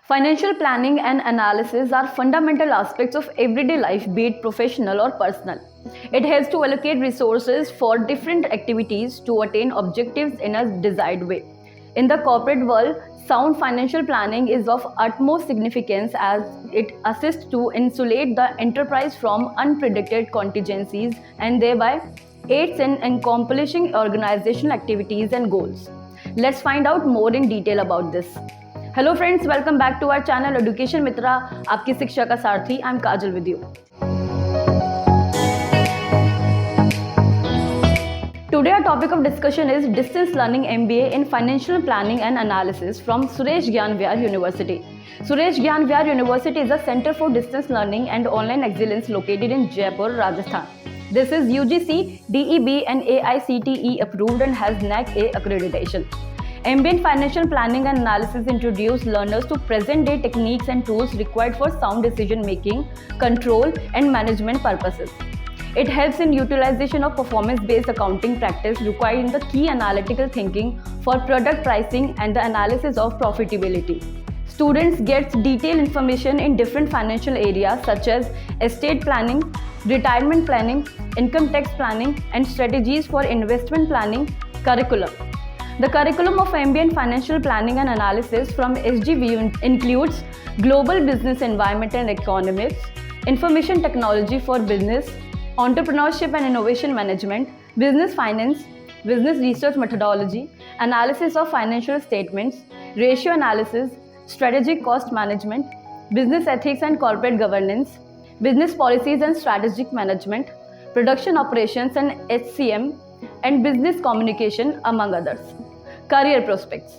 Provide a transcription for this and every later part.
Financial planning and analysis are fundamental aspects of everyday life, be it professional or personal. It helps to allocate resources for different activities to attain objectives in a desired way. In the corporate world, sound financial planning is of utmost significance as it assists to insulate the enterprise from unpredicted contingencies and thereby aids in accomplishing organizational activities and goals. Let's find out more in detail about this. Hello friends, welcome back to our channel education Mitra, आपकी शिक्षा का सारथी। I am Kajal with you. Today our topic of discussion is Distance Learning MBA in Financial Planning and Analysis from Suresh Gyan Vyar University. Suresh Gyan Vyar University is a center for distance learning and online excellence located in Jaipur, Rajasthan. This is UGC, DEB and AICTE approved and has NAAC A accreditation. MBA in Financial Planning and Analysis introduce learners to present-day techniques and tools required for sound decision-making, control, and management purposes. It helps in utilization of performance-based accounting practice required in the key analytical thinking for product pricing and the analysis of profitability. Students get detailed information in different financial areas such as estate planning, retirement planning, income tax planning, and strategies for investment planning curriculum. The curriculum of MBA in Financial Planning and Analysis from SGVU includes Global Business Environment and Economics, Information Technology for Business, Entrepreneurship and Innovation Management, Business Finance, Business Research Methodology, Analysis of Financial Statements, Ratio Analysis, Strategic Cost Management, Business Ethics and Corporate Governance, Business Policies and Strategic Management, Production Operations and HCM, and Business Communication, among others. Career prospects.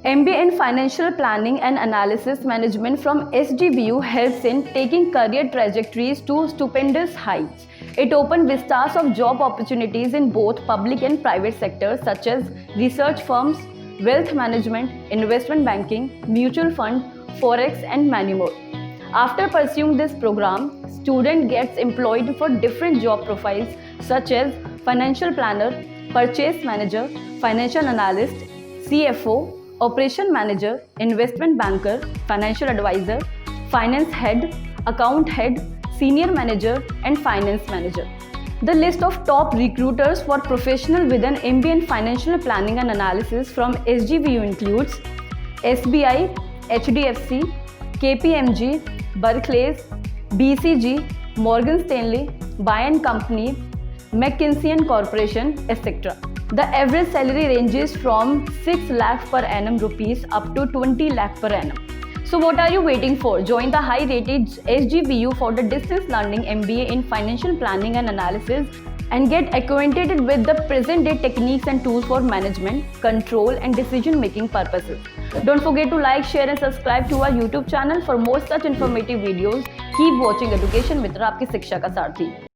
MBA in Financial Planning and Analysis Management from SGVU helps in taking career trajectories to stupendous heights. It opens vistas of job opportunities in both public and private sectors such as research firms, wealth management, investment banking, mutual fund, forex and many more. After pursuing this program, student gets employed for different job profiles such as financial planner, purchase manager, financial analyst, CFO, operation manager, investment banker, financial advisor, finance head, account head, senior manager, and finance manager. The list of top recruiters for professional with an MBA in Financial Planning and Analysis from SGVU includes SBI, HDFC, KPMG, Barclays, BCG, Morgan Stanley, Bain Company, McKinsey & Corporation, etc. The average salary ranges from 6 lakh per annum rupees up to 20 lakh per annum. So what are you waiting for? Join the high-rated SGVU for the Distance Learning MBA in Financial Planning and Analysis and get acquainted with the present-day techniques and tools for management, control and decision-making purposes. Don't forget to like, share and subscribe to our YouTube channel for more such informative videos. Keep watching Education Mitra, आपकी शिक्षा का सारथी।